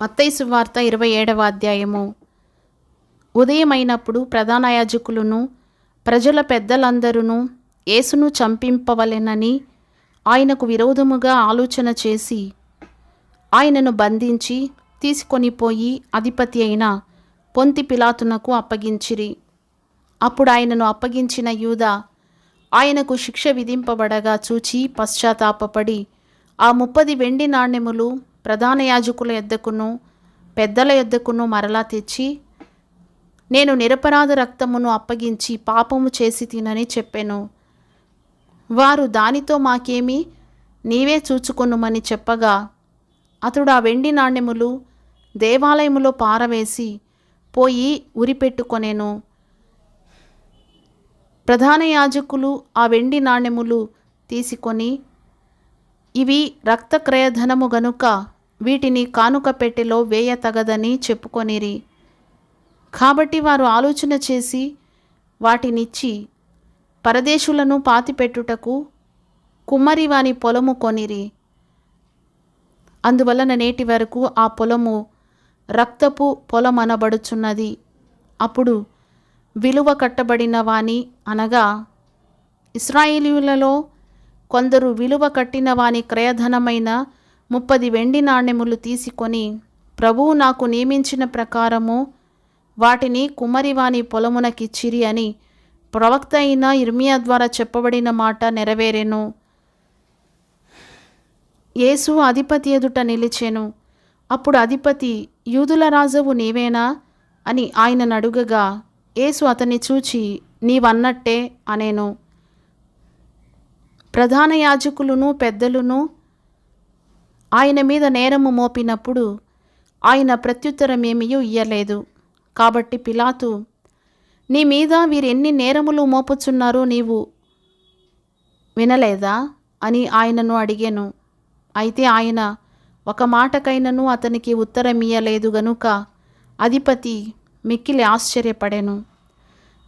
మత్తయి సువార్త 27వ అధ్యాయము. ఉదయమైనప్పుడు ప్రధాన యాజకులను ప్రజల పెద్దలందరూ యేసును చంపింపవలెనని ఆయనకు విరోధముగా ఆలోచన చేసి ఆయనను బంధించి తీసుకొనిపోయి అధిపతి అయిన పొంతి పిలాతునకు అప్పగించిరి. అప్పుడు ఆయనను అప్పగించిన యూదా ఆయనకు శిక్ష విధింపబడగా చూచి పశ్చాత్తాపపడి ఆ 30 వెండి నాణెములు ప్రధాన యాజకుల యొద్దకును పెద్దల యొద్దకును మరలా తెచ్చి, నేను నిరపరాధ రక్తమును అప్పగించి పాపము చేసి తినని చెప్పెను. వారు దానితో మాకేమి, నీవే చూచుకొనుమని చెప్పగా అతడు ఆ వెండి నాణెములు దేవాలయములో పారవేసి పోయి ఉరిపెట్టుకొనెను. ప్రధాన యాజకులు ఆ వెండి నాణెములు తీసుకొని, ఇవి రక్తక్రయధనము గనుక వీటిని కానుక పెట్టెలో వేయ తగదని చెప్పుకొనిరి. కాబట్టి వారు ఆలోచన చేసి వాటినిచ్చి పరదేశులను పాతిపెట్టుటకు కుమ్మరి వాని పొలము కొనిరి. అందువలన నేటి వరకు ఆ పొలము రక్తపు పొలమనబడుచున్నది. అప్పుడు విలువ కట్టబడిన వాని, అనగా ఇశ్రాయేలీయులలో కొందరు విలువ కట్టిన వాని క్రయధనమైన 30 వెండి నాణెములు తీసుకొని, ప్రభువు నాకు నియమించిన ప్రకారము వాటిని కుమ్మరివాని పొలమునకిచ్చిరి అని ప్రవక్త అయిన ఇర్మియా ద్వారా చెప్పబడిన మాట నెరవేరెను. యేసు అధిపతి ఎదుట నిలిచెను. అప్పుడు అధిపతి, యూదుల రాజువు నీవేనా అని ఆయనను అడుగగా, యేసు అతన్ని చూచి, నీవన్నట్టే అనేను. ప్రధాన యాజకులను పెద్దలను ఆయన మీద నేరము మోపినప్పుడు ఆయన ప్రత్యుత్తరమేమీ ఇయ్యలేదు. కాబట్టి పిలాతు, నీ మీద వీరెన్ని నేరములు మోపుచున్నారో నీవు వినలేదా అని ఆయనను అడిగెను. అయితే ఆయన ఒక మాటకైనను అతనికి ఉత్తరమియ్యలేదు గనుక అధిపతి మిక్కిలి ఆశ్చర్యపడెను.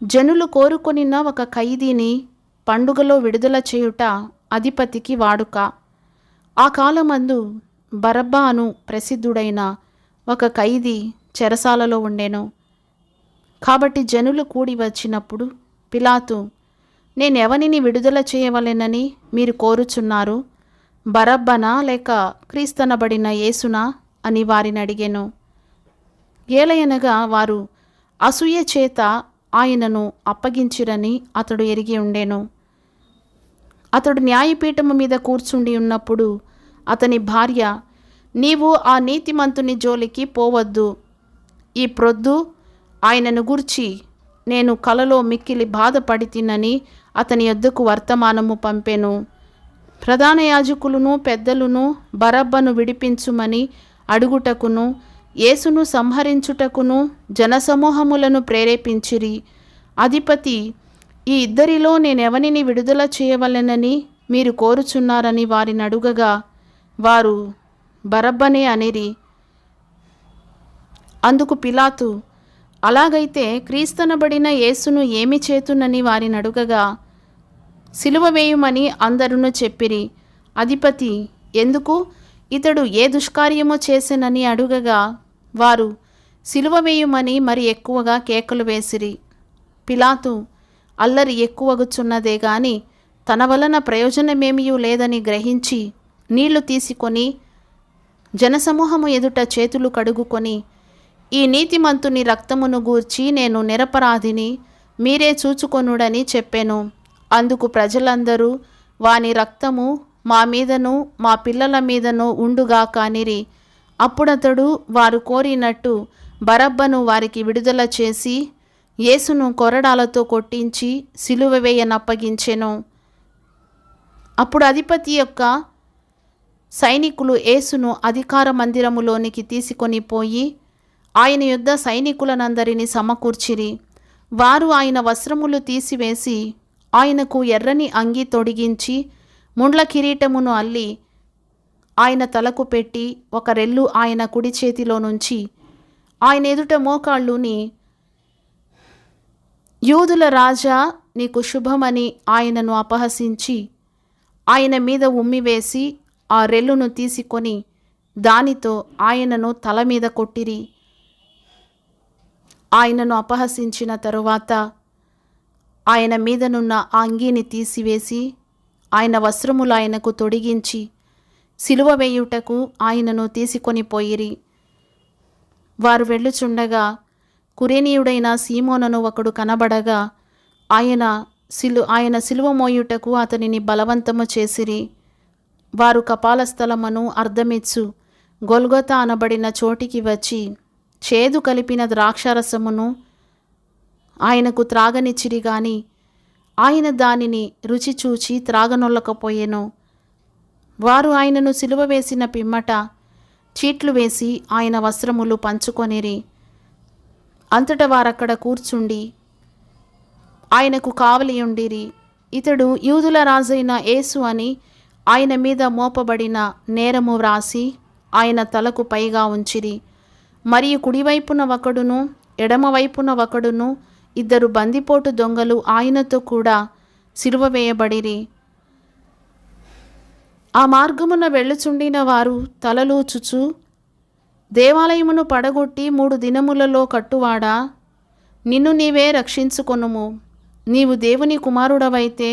జనులు కోరుకొనిన ఒక ఖైదీని పండుగలో విడుదల చేయుట అధిపతికి వాడుక. ఆ కాలమందు బరబ్బా అను ప్రసిద్ధుడైన ఒక ఖైదీ చెరసాలలో ఉండెను. కాబట్టి జనులు కూడి వచ్చినప్పుడు పిలాతు, నేనెవనిని విడుదల చేయవలెనని మీరు కోరుచున్నారు, బరబ్బనా లేక క్రీస్తనబడిన యేసునా అని వారిని అడిగెను. ఏలయనగా వారు అసూయ చేత ఆయనను అప్పగించిరని అతడు ఎరిగి ఉండెను. అతడు న్యాయపీఠము మీద కూర్చుండి ఉన్నప్పుడు అతని భార్య, నీవు ఆ నీతిమంతుని జోలికి పోవద్దు. ఈ ప్రొద్దు ఆయనను గూర్చి నేను కలలో మిక్కిలి బాధపడి తినని అతని యొద్దకు వర్తమానము పంపెను. ప్రధాన యాజకులను పెద్దలను బరబ్బను విడిపించుమని అడుగుటకును యేసును సంహరించుటకును జనసమూహములను ప్రేరేపించిరి. అధిపతి, ఈ ఇద్దరిలో నేనెవనిని విడుదల చేయవలెనని మీరు కోరుచున్నారని వారిని అడుగగా వారు బరబ్బనే అనిరి. అందుకు పిలాతు, అలాగైతే క్రీస్తనబడిన యేసును ఏమి చేతునని వారిని అడుగగా సిలువ వేయుమని అందరూ చెప్పిరి. అధిపతి, ఎందుకు, ఇతడు ఏ దుష్కార్యము చేసెనని అడుగగా వారు సిలువ వేయుమని మరి ఎక్కువగా కేకలు వేసిరి. పిలాతు అల్లరి ఎక్కువగుచున్నదే గాని తన వలన ప్రయోజనమేమీ లేదని గ్రహించి నీళ్లు తీసుకొని జనసమూహము ఎదుట చేతులు కడుగుకొని, ఈ నీతిమంతుని రక్తమును గూర్చి నేను నిరపరాధిని, మీరే చూచుకొనుడని చెప్పెను. అందుకు ప్రజలందరూ, వాని రక్తము మా మీదను మా పిల్లల మీదను ఉండుగా కానిరి. అప్పుడతడు వారు కోరినట్టు బరబ్బను వారికి విడుదల చేసి యేసును కొరడాలతో కొట్టించి సిలువ వేయనప్పగించెను. అప్పుడు అధిపతి యొక్క సైనికులు యేసును అధికార మందిరములోనికి తీసుకొని పోయి ఆయన యొద్ద సైనికులనందరినీ సమకూర్చిరి. వారు ఆయన వస్త్రములు తీసివేసి ఆయనకు ఎర్రని అంగి తొడిగించి ముండ్ల కిరీటమును అల్లి ఆయన తలకు పెట్టి ఒక రెల్లు ఆయన కుడి చేతిలో నుంచి ఆయన ఎదుట మోకాళ్ళుని, యూదుల రాజా నీకు శుభమని ఆయనను అపహసించి ఆయన మీద ఉమ్మివేసి ఆ రెల్లును తీసుకొని దానితో ఆయనను తల మీద కొట్టిరి. ఆయనను అపహసించిన తరువాత ఆయన మీదనున్న ఆ అంగీని తీసివేసి ఆయన వస్త్రములు ఆయనకు తొడిగించి సిలువ వేయుటకు ఆయనను తీసుకొని పోయిరి. వారు వెళ్ళుచుండగా కురేనీయుడైన సీమోనను ఒకడు కనబడగా ఆయన సిలువ మోయుటకు అతనిని బలవంతము చేసిరి. వారు కపాలస్థలమును అర్ధమిచ్చు గొల్గొతా అనబడిన చోటికి వచ్చి చేదు కలిపిన ద్రాక్షారసమును ఆయనకు త్రాగనిచ్చిరి గాని ఆయన దానిని రుచి చూచి త్రాగనొల్లకపోయెను. వారు ఆయనను సిలువ వేసిన పిమ్మట చీట్లు వేసి ఆయన వస్త్రములు పంచుకొనిరి. అంతటా వారక్కడ కూర్చుండి ఆయనకు కావలియుండిరి. ఇతడు యూదుల రాజైన యేసు అని ఆయన మీద మోపబడిన నేరము వ్రాసి ఆయన తలకు పైగా ఉంచిరి. మరియు కుడివైపున ఒకడును ఎడమవైపున ఒకడును ఇద్దరు బందిపోటు దొంగలు ఆయనతో కూడా సిలువ వేయబడిరి. ఆ మార్గమున వెళ్ళుచుండిన వారు తలలూచుచు, దేవాలయమును పడగొట్టి 3 దినములలో కట్టువాడా, నిన్ను నీవే రక్షించుకొనుము. నీవు దేవుని కుమారుడవైతే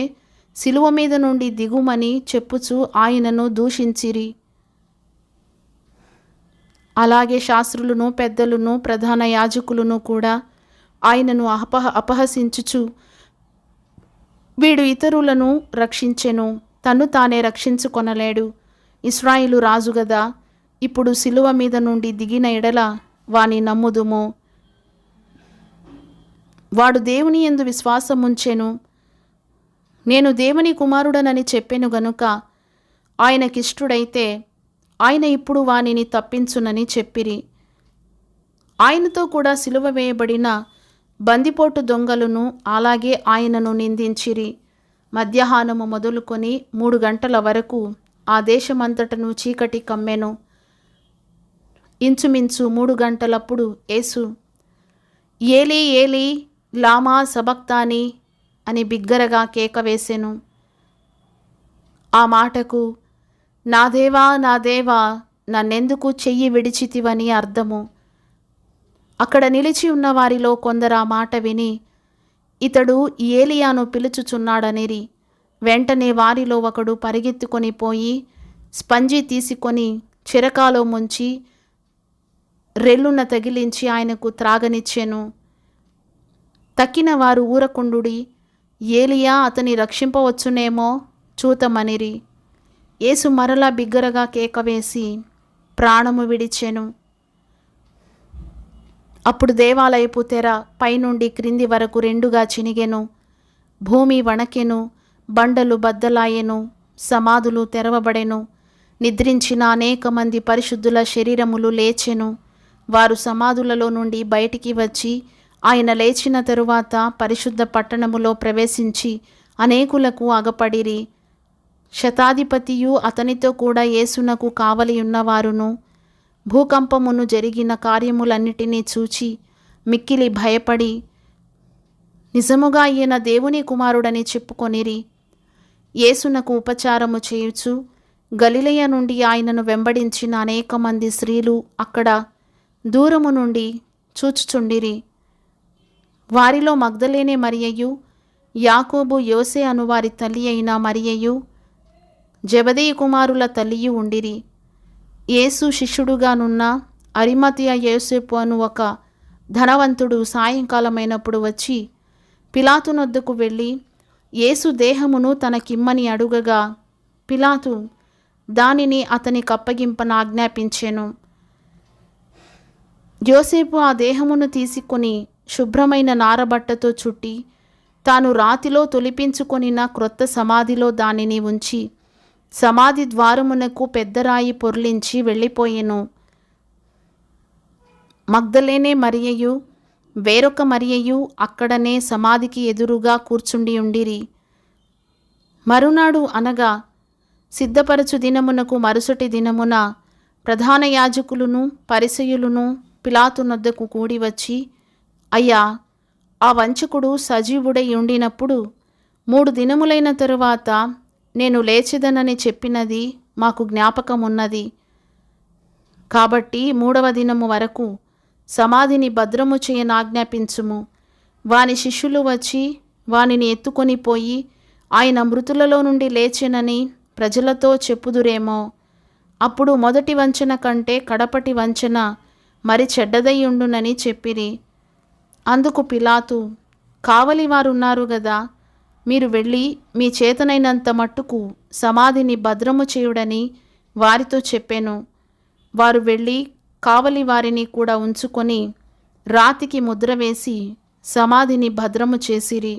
సిలువ మీద నుండి దిగుమని చెప్పుచు ఆయనను దూషించిరి. అలాగే శాస్త్రులను, పెద్దలను, ప్రధాన యాజకులను కూడా ఆయనను అపహసించుచు, వీడు ఇతరులను రక్షించెను, తన్ను తానే రక్షించుకొనలేడు. ఇశ్రాయేలు రాజు గదా, ఇప్పుడు సిలువ మీద నుండి దిగిన ఎడల వాని నమ్ముదుము. వాడు దేవుని యందు విశ్వాసముంచెను, నేను దేవుని కుమారుడనని చెప్పెను గనుక ఆయనకిష్టుడైతే ఆయన ఇప్పుడు వానిని తప్పించునని చెప్పిరి. ఆయనతో కూడా సిలువ వేయబడిన బందిపోటు దొంగలను అలాగే ఆయనను నిందించిరి. మధ్యాహ్నము మొదలుకొని 3 గంటల వరకు ఆ దేశమంతటను చీకటి కమ్మెను. ఇంచుమించు 3 గంటలప్పుడు యేసు, ఏలీ ఏలీ లామా సబక్తాని అని బిగ్గరగా కేక వేసెను. ఆ మాటకు, నా దేవా నా దేవా నన్నెందుకు చెయ్యి విడిచితివని అర్థము. అక్కడ నిలిచి ఉన్న వారిలో కొందరు ఆ మాట విని, ఇతడు ఏలియాను పిలుచుచున్నాడనిరి. వెంటనే వారిలో ఒకడు పరిగెత్తుకొని పోయి స్పంజి తీసుకొని చిరకాలో ముంచి రెల్లున తగిలించి ఆయనకు త్రాగనిచ్చెను. తక్కిన వారు ఊరకుండుడి, ఏలియా అతని రక్షింపవచ్చునేమో చూతమనిరి. యేసు మరలా బిగ్గరగా కేకవేసి ప్రాణము విడిచెను. అప్పుడు దేవాలయపు తెర పైనుండి క్రింది వరకు 2గా చినిగెను. భూమి వణకెను, బండలు బద్దలాయెను, సమాధులు తెరవబడెను. నిద్రించిన అనేక మంది పరిశుద్ధుల శరీరములు లేచెను. వారు సమాధులలో నుండి బయటికి వచ్చి ఆయన లేచిన తరువాత పరిశుద్ధ పట్టణములో ప్రవేశించి అనేకులకు అగపడిరి. శతాధిపతియు అతనితో కూడా యేసునకు కావలి ఉన్నవారును భూకంపమును జరిగిన కార్యములన్నిటినీ చూచి మిక్కిలి భయపడి నిజముగా ఈయన దేవుని కుమారుడని చెప్పుకొనిరి. యేసునకు ఉపచారము చేయుచు గలిలయ నుండి ఆయనను వెంబడించిన అనేక మంది స్త్రీలు అక్కడ దూరము నుండి చూచుచుండిరి. వారిలో మగ్దలేనే మరియయు, యాకోబు యోసే అనువారి తల్లి అయిన మరియయు, జెబెదయి కుమారుల తల్లియు ఉండిరి. యేసు శిష్యుడుగానున్న అరిమతియ యోసేపు అను ఒక ధనవంతుడు సాయంకాలమైనప్పుడు వచ్చి పిలాతునొద్దకు వెళ్ళి యేసు దేహమును తనకిమ్మని అడుగగా పిలాతు దానిని అతనికి అప్పగింపనాజ్ఞాపించెను. యోసేపు ఆ దేహమును తీసుకొని శుభ్రమైన నారబట్టతో చుట్టి తాను రాతిలో తొలిపించుకొనిన క్రొత్త సమాధిలో దానిని ఉంచి సమాధి ద్వారమునకు పెద్దరాయి పొర్లించి వెళ్ళిపోయెను. మగ్దలేనే మరియయు వేరొక మరియయు అక్కడనే సమాధికి ఎదురుగా కూర్చుండి ఉండిరి. మరునాడు అనగా సిద్ధపరచు దినమునకు మరుసటి దినమున ప్రధాన యాజకులను పరిసయ్యులను పిలాతునొద్దకు కూడి వచ్చి, అయ్యా, ఆ వంచకుడు సజీవుడై ఉండినప్పుడు 3 దినములైన తరువాత నేను లేచెదనని చెప్పినది మాకు జ్ఞాపకమున్నది. కాబట్టి 3వ దినము వరకు సమాధిని భద్రము చేయనాజ్ఞాపించుము. వాని శిష్యులు వచ్చి వానిని ఎత్తుకొని పోయి ఆయన మృతులలో నుండి లేచెనని ప్రజలతో చెప్పుదురేమో. అప్పుడు మొదటి వంచన కంటే కడపటి వంచన మరి చెడ్డదై ఉండునని చెప్పిరి. అందుకు పిలాతు, కావలివారున్నారు గదా, మీరు వెళ్ళి మీ చేతనైనంత మట్టుకు సమాధిని భద్రము చేయుడని వారితో చెప్పెను. వారు వెళ్ళి కావలి వారిని కూడా ఉంచుకొని రాతికి ముద్ర వేసి సమాధిని భద్రము చేసిరి.